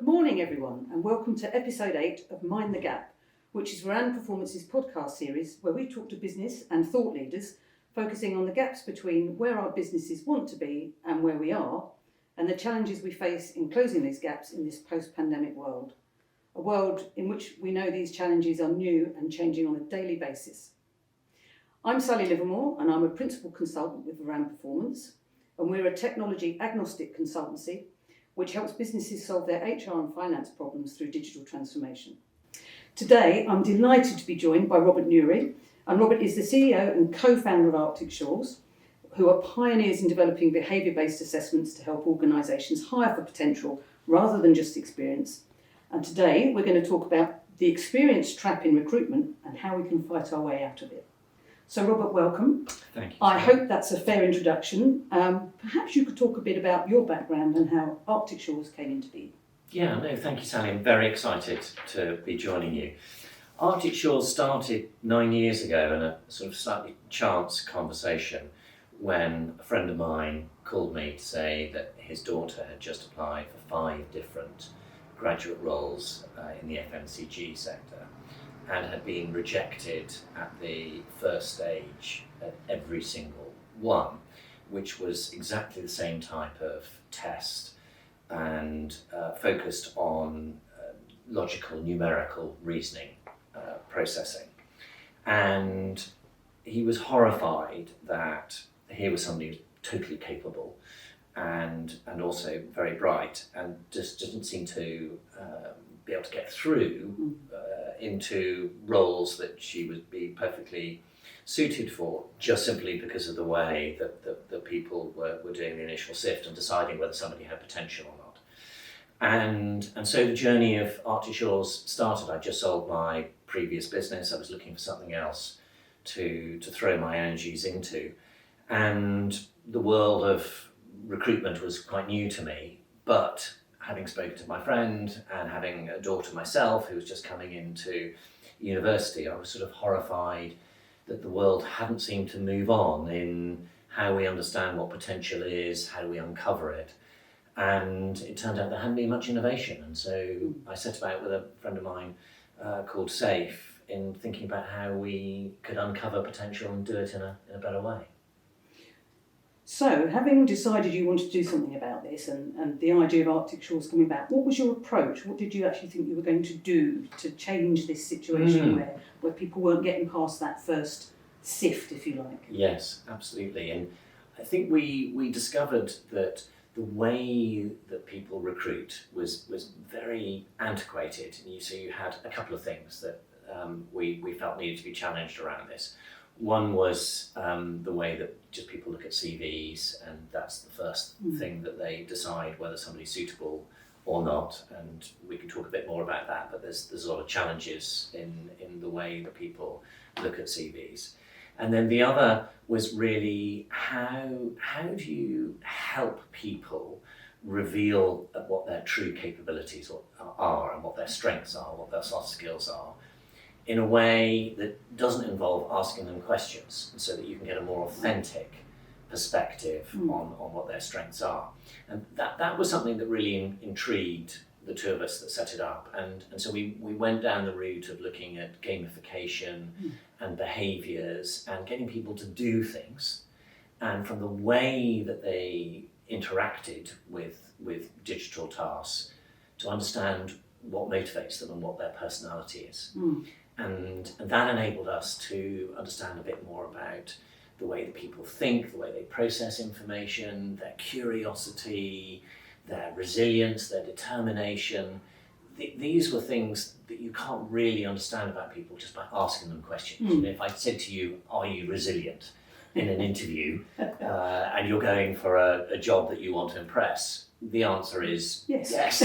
morning, everyone, and welcome to episode 8 of Mind the Gap, which is Veran Performance's podcast series where we talk to business and thought leaders, focusing on the gaps between where our businesses want to be and where we are, and the challenges we face in closing these gaps in this post-pandemic world. A world in which we know these challenges are new and changing on a daily basis. I'm Sally Livermore, and I'm a principal consultant with Veran Performance, and we're a technology agnostic consultancy which helps businesses solve their HR and finance problems through digital transformation. Today, I'm delighted to be joined by Robert Newry, and Robert is the CEO and co-founder of Arctic Shores, who are pioneers in developing behaviour-based assessments to help organisations hire for potential rather than just experience. And today, we're going to talk about the experience trap in recruitment and how we can fight our way out of it. So Robert, welcome. Thank you. I hope that's a fair introduction. Perhaps you could talk a bit about your background and how Arctic Shores came into being. Yeah, no, thank you, Sally. I'm very excited to be joining you. Arctic Shores started 9 years ago in a sort of slightly chance conversation when a friend of mine called me to say that his daughter had just applied for 5 different graduate roles in the FMCG sector and had been rejected at the first stage at every single one, which was exactly the same type of test and focused on logical, numerical reasoning processing. And he was horrified that here was somebody who was totally capable and also very bright and just didn't seem to be able to get through into roles that she would be perfectly suited for, just simply because of the way that the people were doing the initial sift and deciding whether somebody had potential or not. And so the journey of Arctic Shores started. I just sold my previous business. I was looking for something else to throw my energies into. And the world of recruitment was quite new to me, but having spoken to my friend and having a daughter myself who was just coming into university, I was sort of horrified that the world hadn't seemed to move on in how we understand what potential is, how do we uncover it. And it turned out there hadn't been much innovation. And so I set about with a friend of mine called Safe in thinking about how we could uncover potential and do it in a better way. So, having decided you wanted to do something about this and the idea of Arctic Shores coming back, what was your approach? What did you actually think you were going to do to change this situation where people weren't getting past that first sift, if you like? Yes, absolutely. And I think we discovered that the way that people recruit was very antiquated. And so you had a couple of things that we felt needed to be challenged around this. One was the way that just people look at CVs, and that's the first thing that they decide whether somebody's suitable or not. And we can talk a bit more about that, but there's a lot of challenges in the way that people look at CVs. And then the other was really how do you help people reveal what their true capabilities are and what their strengths are, what their soft skills are, in a way that doesn't involve asking them questions, so that you can get a more authentic perspective on what their strengths are. And that was something that really intrigued the two of us that set it up. And so we went down the route of looking at gamification and behaviours and getting people to do things. And from the way that they interacted with digital tasks, to understand what motivates them and what their personality is. And that enabled us to understand a bit more about the way that people think, the way they process information, their curiosity, their resilience, their determination. These were things that you can't really understand about people just by asking them questions. You know, if I said to you, are you resilient in an interview, and you're going for a job that you want to impress, the answer is yes.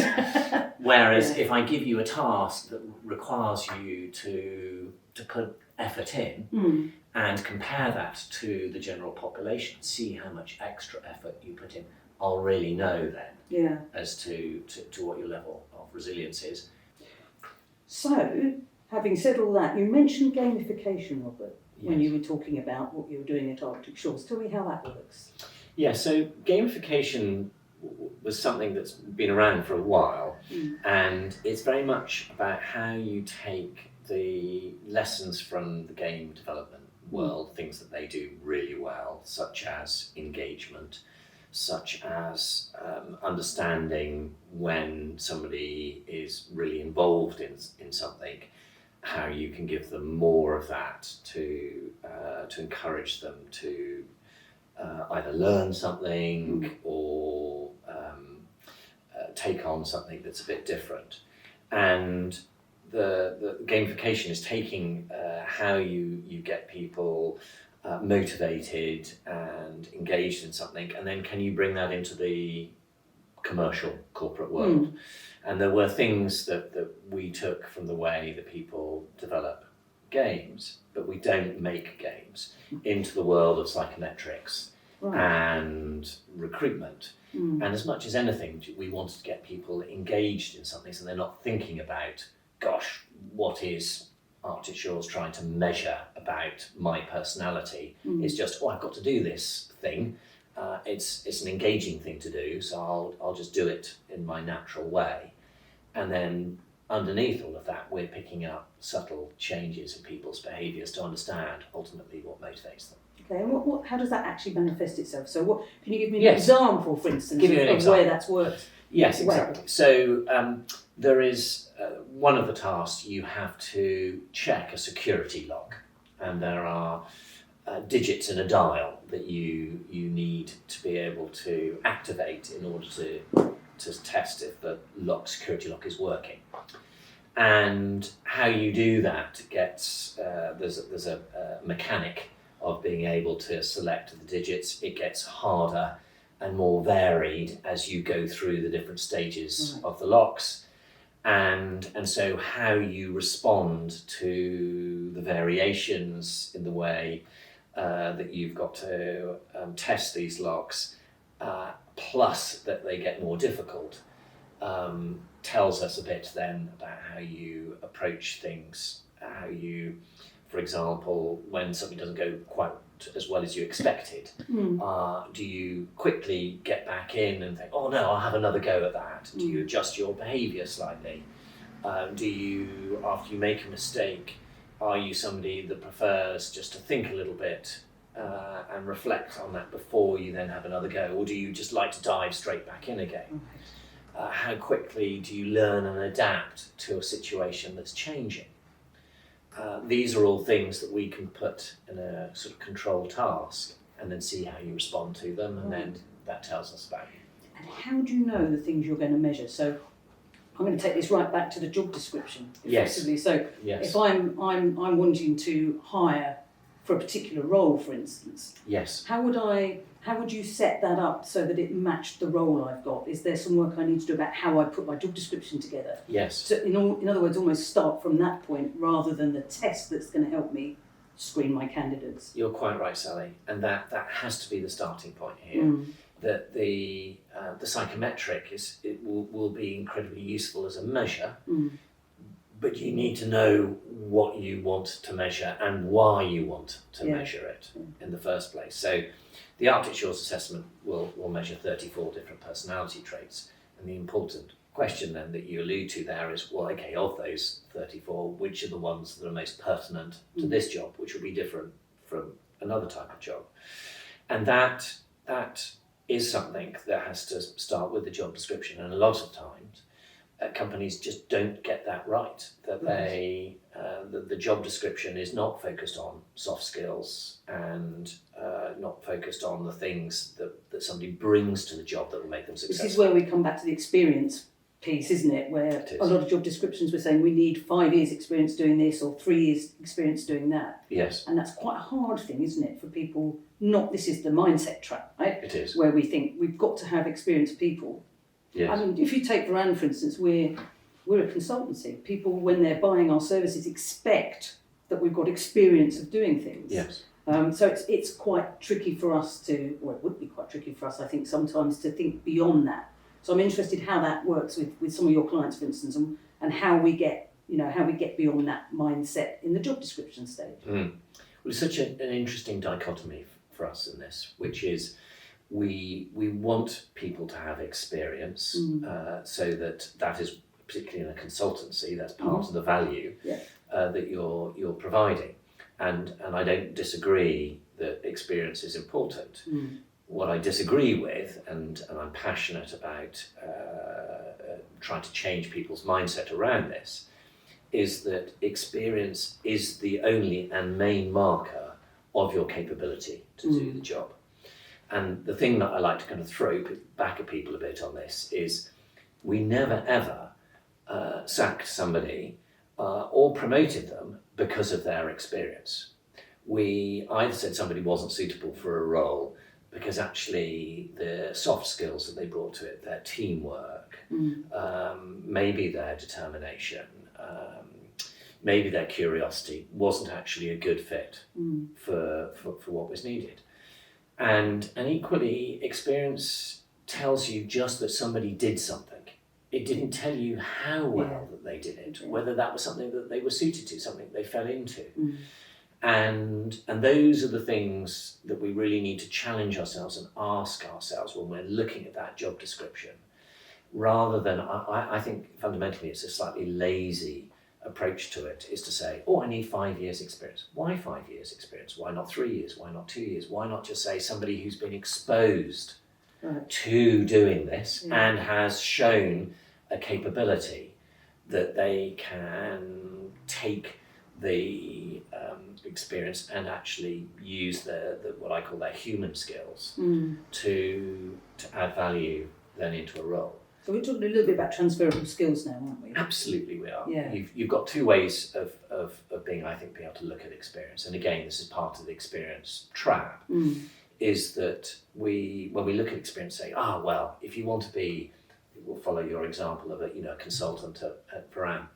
Whereas if I give you a task that requires you to put effort in and compare that to the general population, see how much extra effort you put in, I'll really know then as to what your level of resilience is. So, having said all that, you mentioned gamification, Robert, when you were talking about what you were doing at Arctic Shores. Tell me how that works. Yeah, so gamification was something that's been around for a while, and it's very much about how you take the lessons from the game development world, things that they do really well, such as engagement, such as understanding when somebody is really involved in something, how you can give them more of that to encourage them to either learn something or take on something that's a bit different. And the gamification is taking how you get people motivated and engaged in something, and then can you bring that into the commercial corporate world? And there were things that we took from the way that people develop games, but we don't make games, into the world of psychometrics and recruitment. And as much as anything, we wanted to get people engaged in something so they're not thinking about, gosh, what is Arctic Shores trying to measure about my personality? It's just, I've got to do this thing. It's an engaging thing to do, so I'll just do it in my natural way. And then underneath all of that, we're picking up subtle changes in people's behaviours to understand ultimately what motivates them. Okay, and how does that actually manifest itself? So can you give me an example, for instance, of where that's worked? Yes, exactly. So there is one of the tasks, you have to check a security lock, and there are digits in a dial that you need to be able to activate in order to test if the security lock is working. And how you do that gets there's a mechanic of being able to select the digits. It gets harder and more varied as you go through the different stages of the locks, and so how you respond to the variations in the way that you've got to test these locks, plus that they get more difficult, tells us a bit then about how you approach things, how you, for example, when something doesn't go quite as well as you expected, do you quickly get back in and think, oh no, I'll have another go at that? Do you adjust your behaviour slightly? Do you, after you make a mistake, are you somebody that prefers just to think a little bit and reflect on that before you then have another go? Or do you just like to dive straight back in again? How quickly do you learn and adapt to a situation that's changing? These are all things that we can put in a sort of control task and then see how you respond to them, and then that tells us about you. And how do you know the things you're going to measure? So I'm going to take this right back to the job description, effectively. Yes. So if I'm wanting to hire for a particular role, for instance, how would you set that up so that it matched the role I've got? Is there some work I need to do about how I put my job description together? Yes. So in other words, almost start from that point rather than the test that's going to help me screen my candidates. You're quite right, Sally, and that has to be the starting point here. That the psychometric will be incredibly useful as a measure, but you need to know what you want to measure and why you want to measure it in the first place. So the Arctic Shores assessment will measure 34 different personality traits, and the important question then that you allude to there is, well, okay, of those 34, which are the ones that are most pertinent to this job, which will be different from another type of job? And that is something that has to start with the job description, and a lot of times companies just don't get that right, that the job description is not focused on soft skills and not focused on the things that somebody brings to the job that will make them successful. This is where we come back to the experience piece, isn't it? Where a lot of job descriptions were saying we need 5 years experience doing this or 3 years experience doing that. Yes. And that's quite a hard thing, isn't it, for people? This is the mindset trap, right? It is. Where we think we've got to have experienced people. Yes. I mean, if you take Veran, for instance, we're a consultancy. People, when they're buying our services, expect that we've got experience of doing things. Yes. So it's quite tricky for us it would be quite tricky for us, I think, sometimes to think beyond that. So I'm interested how that works with some of your clients, for instance, and how we get beyond that mindset in the job description stage. Well, it's such an interesting dichotomy for us in this, which is we want people to have experience, so that is particularly in a consultancy, that's part of the value that you're providing. And I don't disagree that experience is important. What I disagree with, and I'm passionate about trying to change people's mindset around this, is that experience is the only and main marker of your capability to do the job. And the thing that I like to kind of throw back at people a bit on this is we never ever sacked somebody or promoted them because of their experience. We either said somebody wasn't suitable for a role because actually the soft skills that they brought to it, their teamwork, maybe their determination, maybe their curiosity wasn't actually a good fit for what was needed. And equally, experience tells you just that somebody did something. It didn't tell you how well that they did it, whether that was something that they were suited to, something they fell into. And those are the things that we really need to challenge ourselves and ask ourselves when we're looking at that job description, rather than, I think fundamentally it's a slightly lazy approach to it, is to say, I need 5 years experience. Why 5 years experience? Why not 3 years? Why not 2 years? Why not just say somebody who's been exposed to doing this and has shown a capability that they can take the experience and actually use the what I call their human skills to add value then into a role. So we're talking a little bit about transferable skills now, aren't we? Absolutely we are. Yeah. You've got two ways of being able to look at experience. And again, this is part of the experience trap, is that when we look at experience, say, well, if you want to be, we'll follow your example of a consultant at Veran,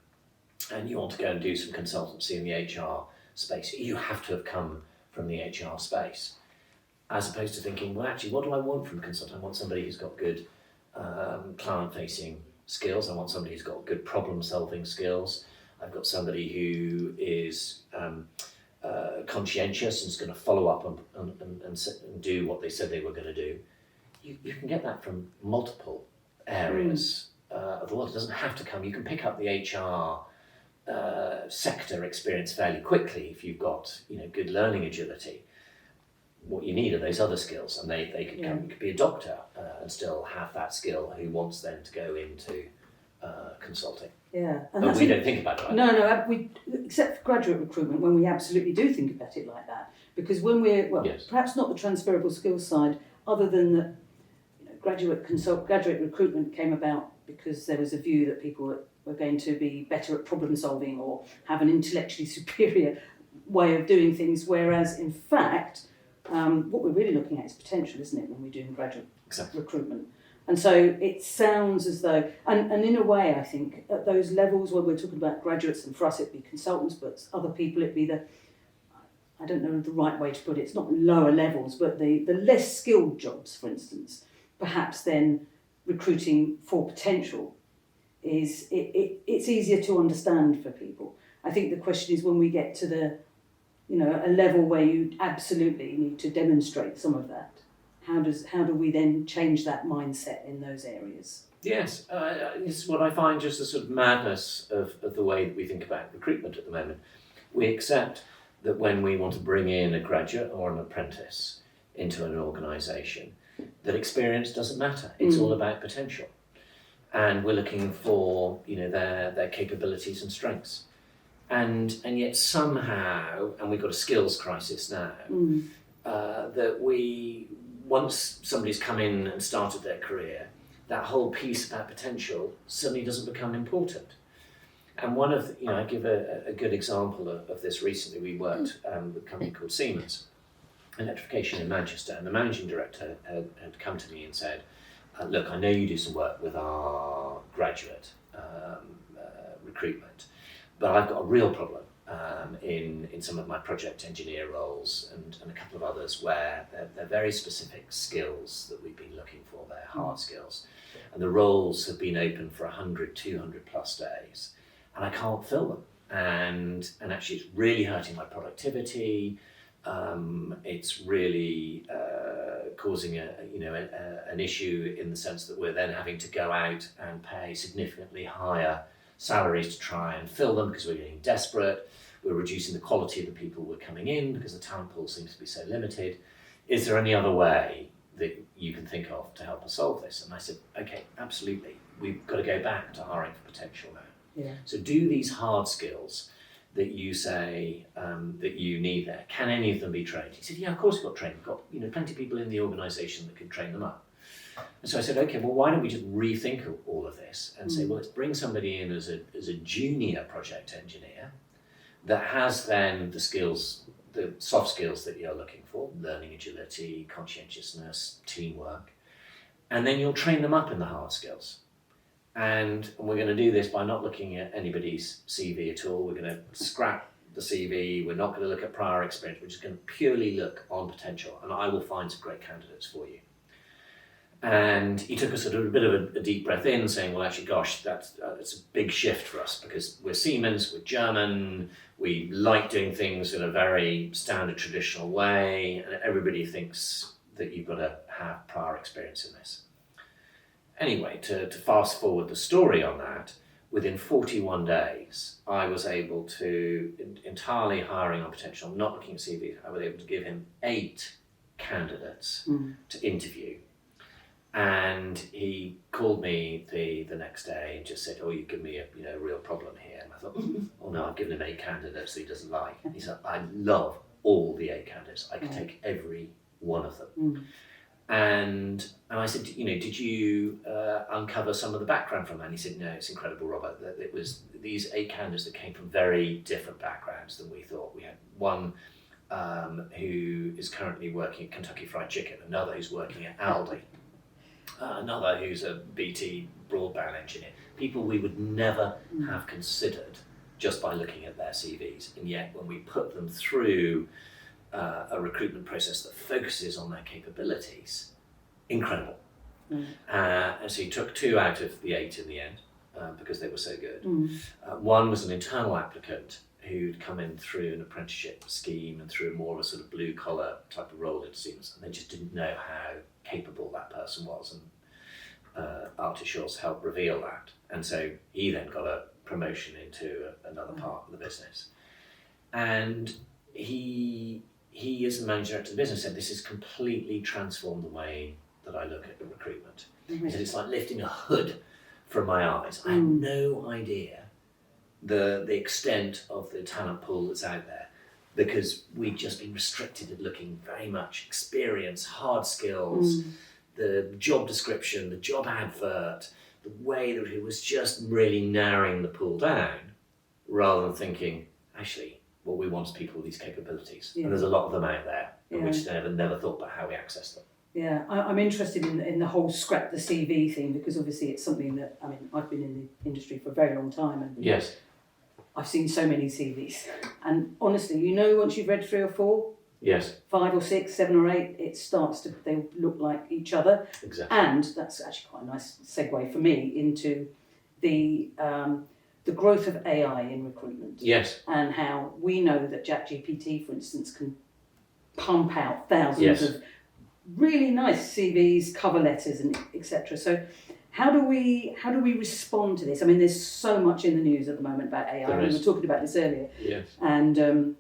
and you want to go and do some consultancy in the HR space, you have to have come from the HR space. As opposed to thinking, well, actually, what do I want from a consultant? I want somebody who's got good client-facing skills. I want somebody who's got good problem-solving skills. I've got somebody who is conscientious and is going to follow up and do what they said they were going to do. You can get that from multiple areas of the world. It doesn't have to come. You can pick up the HR sector experience fairly quickly if you've got good learning agility. What you need are those other skills, and they could come. You could be a doctor and still have that skill who wants then to go into consulting. Yeah, but we don't think about it like that. No, we, except for graduate recruitment, when we absolutely do think about it like that. Because when we're, perhaps not the transferable skills side, other than that, graduate recruitment came about because there was a view that people were going to be better at problem solving or have an intellectually superior way of doing things, whereas in fact, what we're really looking at is potential, isn't it, when we're doing graduate recruitment? And so it sounds as though, and in a way, I think, at those levels where we're talking about graduates, and for us it'd be consultants, but other people it'd be I don't know the right way to put it, it's not lower levels, but the less skilled jobs, for instance, perhaps then recruiting for potential it's easier to understand for people. I think the question is when we get to a level where you absolutely need to demonstrate some of that, how do we then change that mindset in those areas? Yes, this is what I find just the sort of madness of the way that we think about recruitment at the moment. We accept that when we want to bring in a graduate or an apprentice into an organisation, that experience doesn't matter. It's all about potential. And we're looking for their capabilities and strengths. And yet somehow, and we've got a skills crisis now, that once somebody's come in and started their career, that whole piece about potential suddenly doesn't become important. And one of I give a good example of this recently. We worked with a company called Siemens Electrification in Manchester, and the managing director had come to me and said, look, I know you do some work with our graduate recruitment, but I've got a real problem in some of my project engineer roles and a couple of others where they're very specific skills that we've been looking for. They're hard skills. And the roles have been open for 100, 200 plus days, and I can't fill them. And actually it's really hurting my productivity. It's really causing an issue in the sense that we're then having to go out and pay significantly higher salaries to try and fill them because we're getting desperate. We're reducing the quality of the people who are coming in because the talent pool seems to be so limited. Is there any other way that you can think of to help us solve this? And I said, okay, absolutely. We've got to go back to hiring for potential now. Yeah. So do these hard skills that you say that you need there, can any of them be trained? He said, yeah, of course we've got training. We've got plenty of people in the organisation that can train them up. And so I said, okay, well, why don't we just rethink all of this and say, well, let's bring somebody in as a junior project engineer that has then the skills, the soft skills that you're looking for, learning agility, conscientiousness, teamwork, and then you'll train them up in the hard skills. And we're going to do this by not looking at anybody's CV at all. We're going to scrap the CV. We're not going to look at prior experience. We're just going to purely look on potential, and I will find some great candidates for you. And he took a sort of a bit of a deep breath in, saying, well, actually, gosh, it's a big shift for us because we're Siemens, we're German, we like doing things in a very standard traditional way, and everybody thinks that you've got to have prior experience in this. Anyway, to fast forward the story on that, within 41 days, I was able to, entirely hiring on potential, not looking at CVs, I was able to give him 8 candidates to interview. And he called me the next day and just said, oh, you've given me a real problem here. And I thought, oh no, I've given him 8 candidates that he doesn't like. He said, I love all the 8 candidates. I could take every one of them. And I said, did you uncover some of the background from that? And he said, no, it's incredible, Robert. That it was these 8 candidates that came from very different backgrounds than we thought. We had one who is currently working at Kentucky Fried Chicken, another who's working at Aldi, another who's a BT broadband engineer. People we would never have considered just by looking at their CVs. And yet when we put them through a recruitment process that focuses on their capabilities, incredible. And so he took 2 out of the 8 in the end because they were so good. One was an internal applicant who'd come in through an apprenticeship scheme and through more of a sort of blue collar type of role it seems, and they just didn't know how capable that person was, and Arctic Shores helped reveal that. And so he then got a promotion into another part of the business. And he as the manager director of the business said, this has completely transformed the way that I look at the recruitment. He said, it's like lifting a hood from my eyes. I had no idea the extent of the talent pool that's out there because we'd just been restricted at looking very much experience, hard skills, the job description, the job advert, the way that it was just really narrowing the pool down rather than thinking, actually, what we want is people with these capabilities. And there's a lot of them out there, and we just never thought about how we access them. Yeah, I'm interested in the whole scrap the CV thing because obviously it's something that, I've been in the industry for a very long time and yes, I've seen so many CVs. And honestly, once you've read 3 or 4, yes, 5 or 6, 7 or 8, they look like each other. Exactly. And that's actually quite a nice segue for me into the growth of AI in recruitment. Yes. And how we know that ChatGPT, for instance, can pump out thousands of really nice CVs, cover letters, and etc. So, how do we respond to this? There's so much in the news at the moment about AI. We were talking about this earlier. Yes. And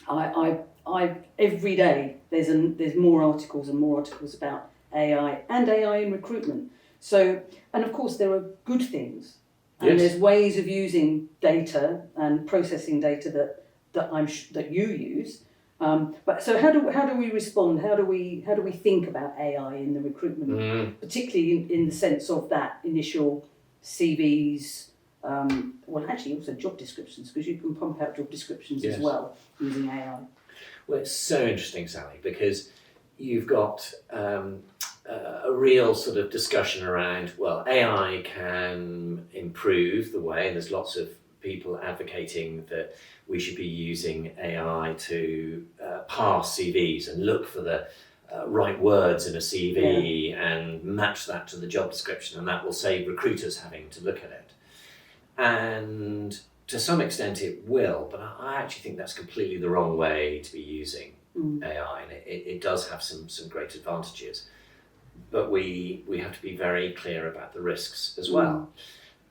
I every day there's more articles and more articles about AI and AI in recruitment. So, and of course there are good things. And there's ways of using data and processing data that you use. But so how do we respond? How do we think about AI in the recruitment, particularly in the sense of that initial CVs? Actually also job descriptions, because you can pump out job descriptions as well using AI. Well, it's so interesting, Sally, because you've got a real sort of discussion around, well, AI can improve the way, and there's lots of people advocating that we should be using AI to parse CVs and look for the right words in a CV and match that to the job description, and that will save recruiters having to look at it. And to some extent it will, but I actually think that's completely the wrong way to be using AI, and it does have some great advantages, but we have to be very clear about the risks as well.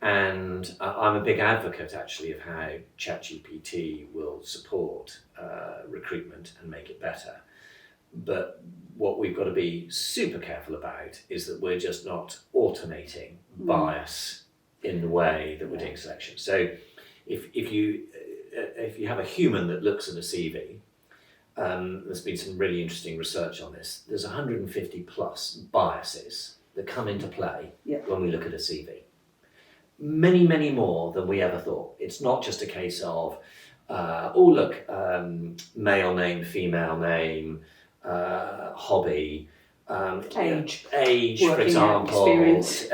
And I'm a big advocate actually of how ChatGPT will support recruitment and make it better. But what we've got to be super careful about is that we're just not automating bias in the way that we're doing selection. So if you have a human that looks at a CV, there's been some really interesting research on this. There's 150 plus biases that come into play when we look at a CV. Many, many more than we ever thought. It's not just a case of, male name, female name, hobby, age, for example. Experience.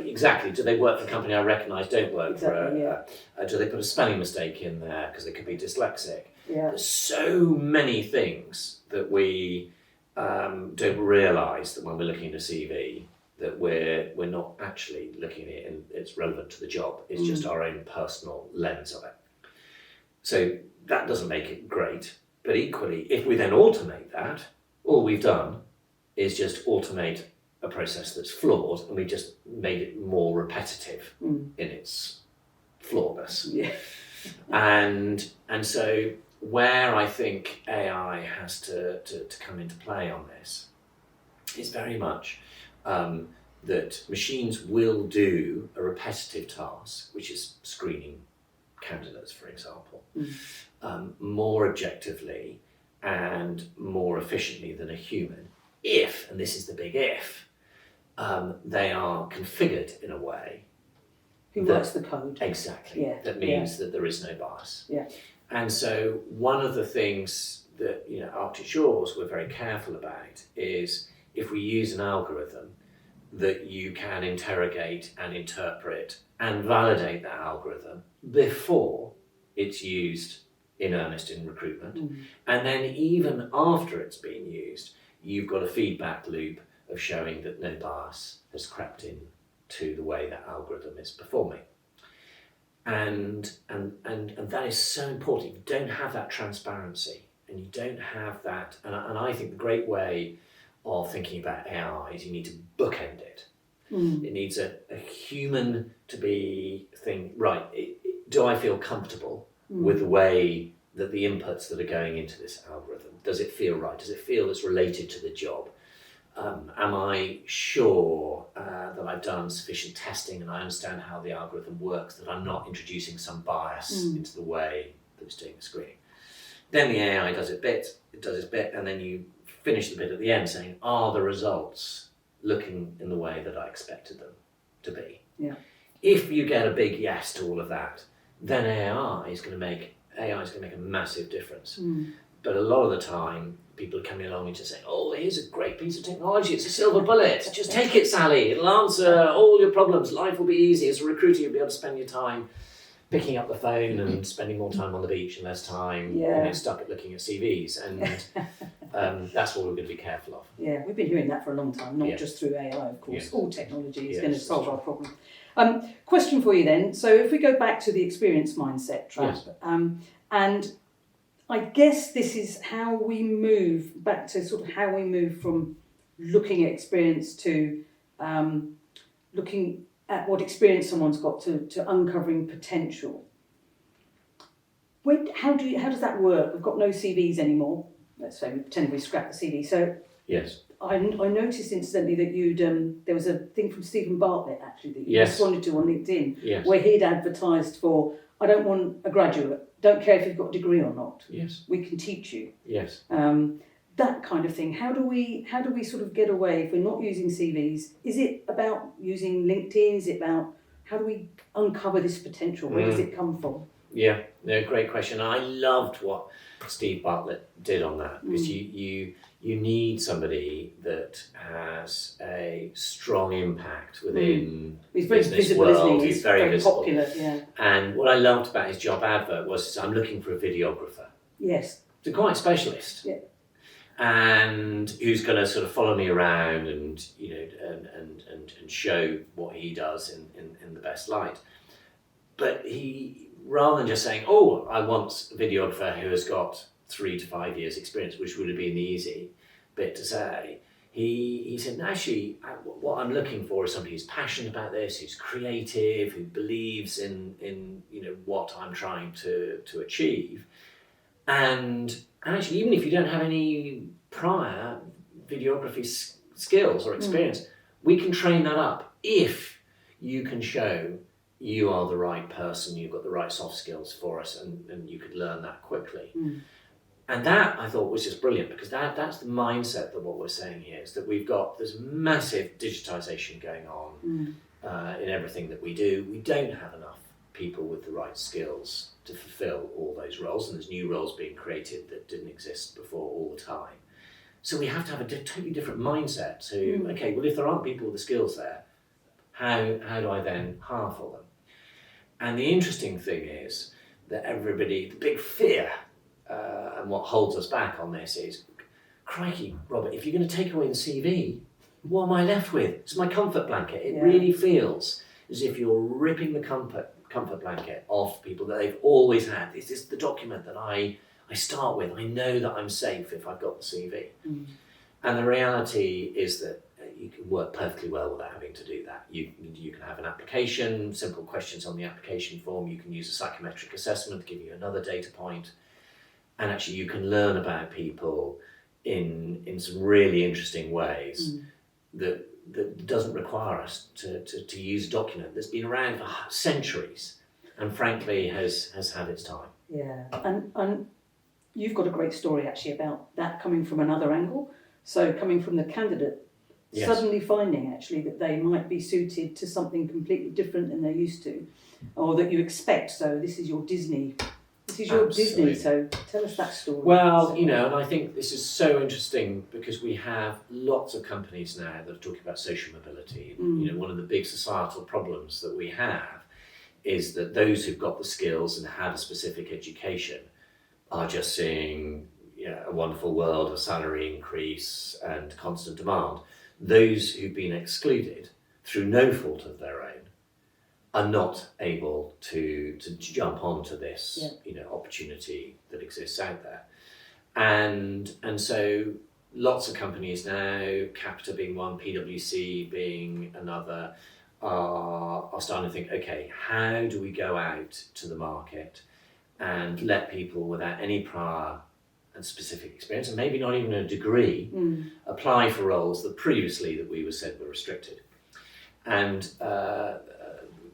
Exactly. Do they work for a company I recognise? Don't work for. Do they put a spelling mistake in there because they could be dyslexic? There's so many things that we don't realise that when we're looking at a CV, that we're not actually looking at it and it's relevant to the job. It's just our own personal lens of it. So that doesn't make it great. But equally, if we then automate that, all we've done is just automate a process that's flawed, and we just made it more repetitive in its flawedness. And so where I think AI has to come into play on this is very much that machines will do a repetitive task, which is screening candidates, for example, more objectively and more efficiently than a human, if, and this is the big if, they are configured in a way. Who writes the code? Exactly. That means that there is no bias. And so one of the things that, Arctic Shores we're very careful about is if we use an algorithm that you can interrogate and interpret and validate that algorithm before it's used in earnest in recruitment. And then even after it's been used, you've got a feedback loop of showing that no bias has crept in to the way that algorithm is performing. And that is so important. You don't have that transparency, and you don't have that, and I think the great way of thinking about AI is you need to bookend it. It needs a human to be right, do I feel comfortable with the way that the inputs that are going into this algorithm? Does it feel right? Does it feel it's related to the job? Am I sure that I've done sufficient testing and I understand how the algorithm works, that I'm not introducing some bias into the way that it's doing the screening? Then the AI does its bit, and then you finish the bit at the end saying, are the results looking in the way that I expected them to be? If you get a big yes to all of that, then AI is going to make a massive difference. But a lot of the time, people are coming along and just saying, oh, here's a great piece of technology, it's a silver bullet, just take it, Sally, it'll answer all your problems, life will be easy. As a recruiter, you'll be able to spend your time picking up the phone and spending more time on the beach and less time stuck at looking at CVs. And that's what we're going to be careful of. We've been hearing that for a long time, not just through AI, of course. All technology is going to solve our problem. Question for you then. So if we go back to the experience mindset trap, and I guess this is how we move back to sort of how we move from looking at experience to looking at what experience someone's got to uncovering potential. How does that work? We've got no CVs anymore. Let's say we pretend we scrapped the CV. So I noticed incidentally that there was a thing from Stephen Bartlett actually that you responded to on LinkedIn where he'd advertised for, I don't want a graduate, don't care if you've got a degree or not. We can teach you. That kind of thing. How do we sort of get away if we're not using CVs? Is it about using LinkedIn? Is it about how do we uncover this potential? Where does it come from? Great question. I loved what Steve Bartlett did on that, because you need somebody that has a strong impact within He's very business visible, world. isn't he? He's very visible. Popular, And what I loved about his job advert was, I'm looking for a videographer. So quite specialist. And who's going to sort of follow me around and and show what he does in the best light. But he, rather than just saying, oh, I want a videographer who has got 3 to 5 years experience, which would have been the easy bit to say, he said, actually, what I'm looking for is somebody who's passionate about this, who's creative, who believes in what I'm trying to achieve. And actually, even if you don't have any prior videography skills or experience, we can train that up if you can show you are the right person, you've got the right soft skills for us, and you could learn that quickly. And that, I thought, was just brilliant, because that's the mindset that what we're saying here is that we've got this massive digitization going on in everything that we do. We don't have enough people with the right skills to fulfill all those roles, and there's new roles being created that didn't exist before all the time. So we have to have a totally different mindset to, okay, well, if there aren't people with the skills there, how do I then hire for them? And the interesting thing is that the big fear, and what holds us back on this is, crikey, Robert, if you're going to take away the CV, what am I left with? It's my comfort blanket. It really feels as if you're ripping the comfort blanket off people that they've always had. This is the document that I start with. I know that I'm safe if I've got the CV. And the reality is that you can work perfectly well without having to do that. You can have an application, simple questions on the application form. You can use a psychometric assessment to give you another data point. And actually you can learn about people in some really interesting ways that doesn't require us to use a document that's been around for centuries and frankly has had its time. Yeah, and you've got a great story actually about that coming from another angle. So coming from the candidate, suddenly finding actually that they might be suited to something completely different than they're used to, or that you expect. So this is your Disney. This is your Disney, so tell us that story. Well, and I think this is so interesting because we have lots of companies now that are talking about social mobility. One of the big societal problems that we have is that those who've got the skills and had a specific education are just seeing a wonderful world of salary increase and constant demand. Those who've been excluded through no fault of their own are not able to jump onto this opportunity that exists out there, and so lots of companies now, Capita being one, PwC being another, are starting to think, okay, how do we go out to the market and let people without any prior and specific experience, and maybe not even a degree, apply for roles that previously that we said were restricted. And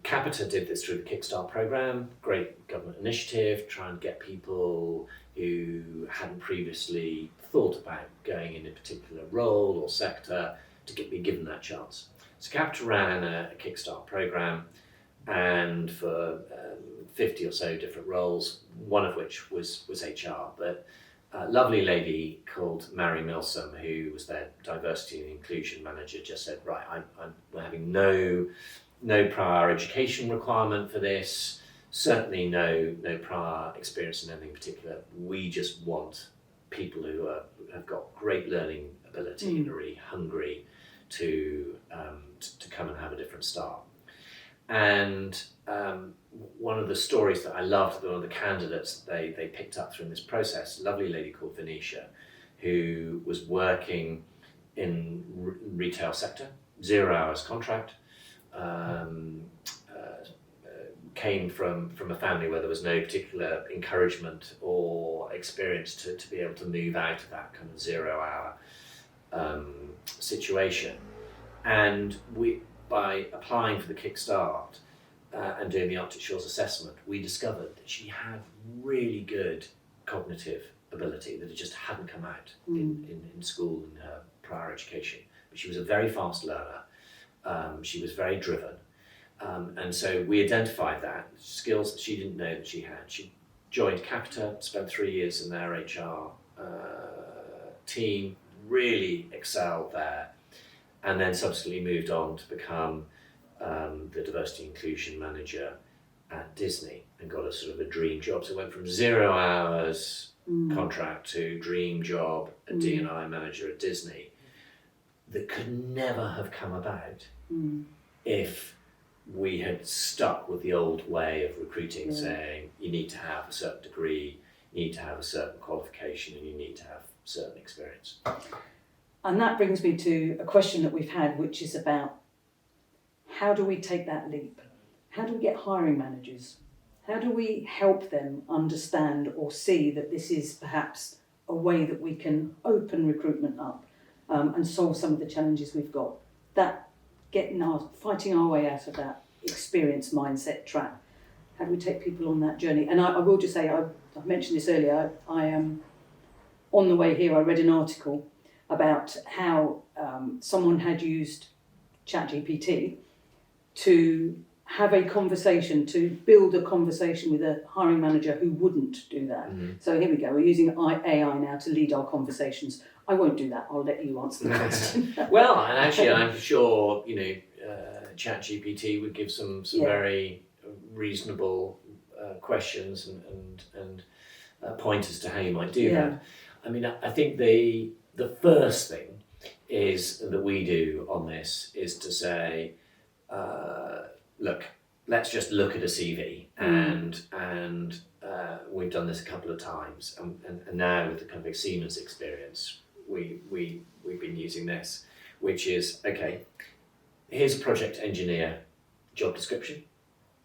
Capita did this through the Kickstart program, great government initiative, trying to get people who hadn't previously thought about going in a particular role or sector to be given that chance. So Capita ran a Kickstart program, and for 50 or so different roles, one of which was HR. But a lovely lady called Mary Milsom, who was their diversity and inclusion manager, just said, right, we're having no prior education requirement for this, certainly no prior experience in anything particular. We just want people who have got great learning ability and are really hungry to come and have a different start. And one of the stories that I loved, one of the candidates they picked up through this process, a lovely lady called Venetia, who was working in retail sector, 0 hours contract, came from a family where there was no particular encouragement or experience to be able to move out of that kind of 0 hour situation. And by applying for the Kickstart and doing the Arctic Shores assessment, we discovered that she had really good cognitive ability that it just hadn't come out in school in her prior education. But she was a very fast learner. She was very driven. And so we identified that, skills that she didn't know that she had. She joined Capita, spent 3 years in their HR team, really excelled there, and then subsequently moved on to become the diversity inclusion manager at Disney and got a sort of a dream job. So went from 0 hours contract to dream job, a D&I manager at Disney, that could never have come about if we had stuck with the old way of recruiting, saying you need to have a certain degree, you need to have a certain qualification and you need to have certain experience. And that brings me to a question that we've had, which is about how do we take that leap? How do we get hiring managers? How do we help them understand or see that this is perhaps a way that we can open recruitment up and solve some of the challenges we've got? That fighting our way out of that experience mindset trap. How do we take people on that journey? And I will just say, I mentioned this earlier, I am on the way here, I read an article about how someone had used ChatGPT to have a conversation, to build a conversation with a hiring manager who wouldn't do that. Mm-hmm. So here we go, we're using AI now to lead our conversations. I won't do that, I'll let you answer the question. Well, and actually I'm sure, ChatGPT would give some very reasonable questions and pointers to how you might do that. I mean, I think the first thing is that we do on this is to say, look, let's just look at a CV, and we've done this a couple of times, and now with the kind of Siemens experience, we've been using this, which is, okay, here's a project engineer job description,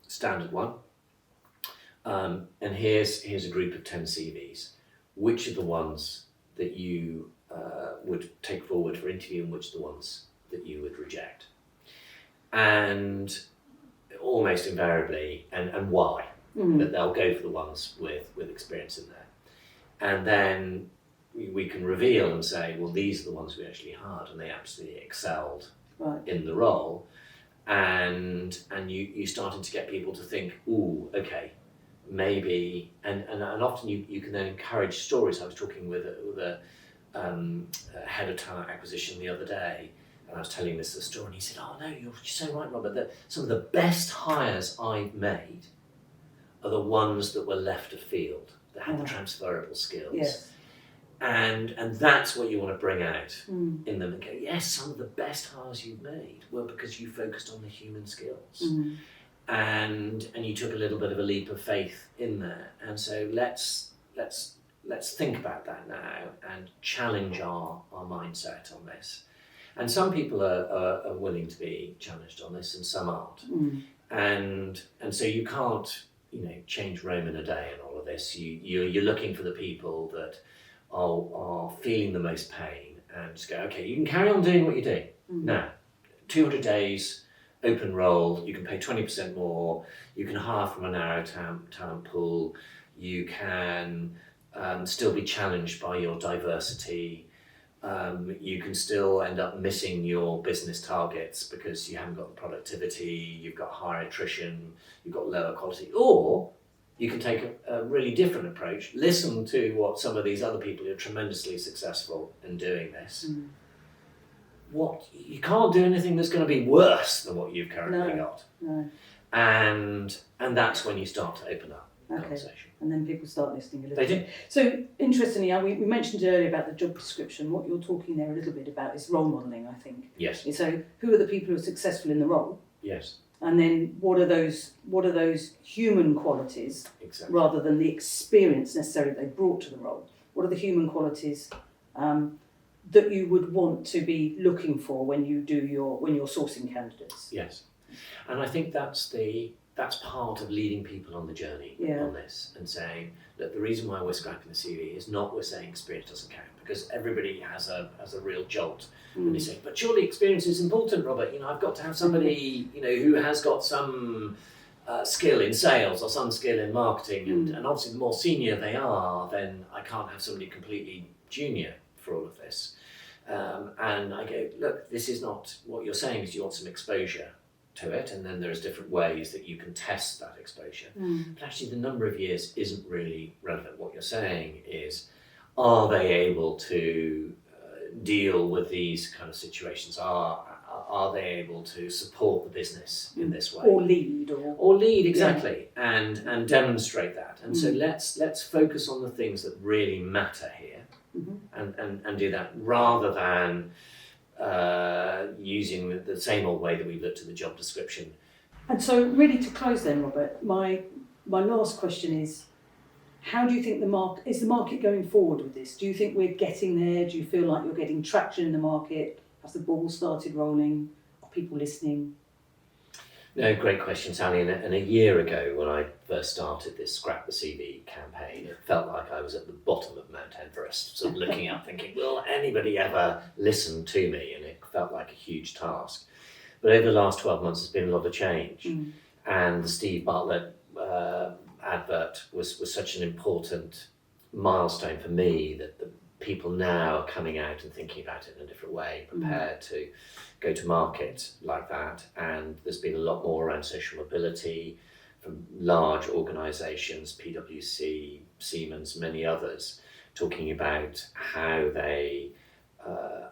standard one, and here's a group of 10 CVs. Which are the ones that you would take forward for interview, and which are the ones that you would reject? And almost invariably, and why, that they'll go for the ones with experience in there. And then we can reveal and say, well, these are the ones we actually hired, and they absolutely excelled in the role. And you starting to get people to think, ooh, okay, maybe, and often you can then encourage stories. I was talking with a head of talent acquisition the other day, and I was telling this story, and he said, oh no, you're so right, Robert, that some of the best hires I've made are the ones that were left of field, that had the transferable skills. Yes. And that's what you want to bring out in them, and go, yes, some of the best hires you've made were because you focused on the human skills. And you took a little bit of a leap of faith in there. And so let's think about that now and challenge our mindset on this. And some people are willing to be challenged on this, and some aren't. And so you can't change Rome in a day and all of this. You're looking for the people that are feeling the most pain, and just go, okay, you can carry on doing what you're doing. Now, 200 days, open role, you can pay 20% more, you can hire from a narrow talent pool, you can still be challenged by your diversity, you can still end up missing your business targets because you haven't got the productivity, you've got higher attrition, you've got lower quality, or you can take a really different approach, listen to what some of these other people who are tremendously successful in doing this. You can't do anything that's going to be worse than what you've currently got. No. And that's when you start to open up conversation. And then people start listening a little bit. So interestingly, we mentioned earlier about the job description. What you're talking there a little bit about is role modelling, I think. Yes. So who are the people who are successful in the role? Yes. And then what are those human qualities, rather than the experience necessarily they brought to the role? What are the human qualities that you would want to be looking for when you're sourcing candidates? Yes, and I think that's part of leading people on the journey on this, and saying that the reason why we're scrapping the CV is not we're saying experience doesn't count, because everybody has a real jolt when they say, but surely experience is important, Robert. I've got to have somebody who has got some skill in sales or some skill in marketing, and obviously the more senior they are, then I can't have somebody completely junior for all of this. And I go, look, this is not what you're saying, is you want some exposure to it, and then there's different ways that you can test that exposure. But actually the number of years isn't really relevant. What you're saying is, are they able to deal with these kind of situations? Are they able to support the business in this way? Or lead, exactly, and demonstrate that. And so let's focus on the things that really matter here, and do that, rather than using the same old way that we looked at the job description. And so really, to close then, Robert, my last question is, How do you think is the market going forward with this? Do you think we're getting there? Do you feel like you're getting traction in the market? Has the ball started rolling? Are people listening? No, great question, Sally. And a year ago, when I first started this Scrap the CV campaign, it felt like I was at the bottom of Mount Everest, sort of looking up thinking, will anybody ever listen to me? And it felt like a huge task. But over the last 12 months, there's been a lot of change. And the Steve Bartlett advert was such an important milestone for me that the people now are coming out and thinking about it in a different way, prepared to go to market like that. And there's been a lot more around social mobility from large organisations, PwC, Siemens, many others, talking about how they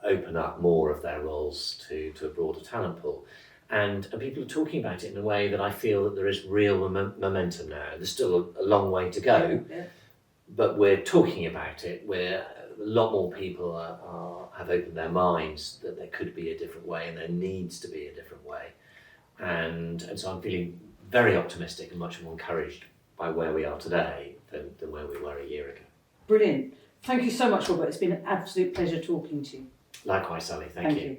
open up more of their roles to a broader talent pool. And people are talking about it in a way that I feel that there is real momentum now. There's still a long way to go, but we're talking about it. A lot more people have opened their minds that there could be a different way and there needs to be a different way. And so I'm feeling very optimistic and much more encouraged by where we are today than where we were a year ago. Brilliant. Thank you so much, Robert. It's been an absolute pleasure talking to you. Likewise, Sally. Thank you.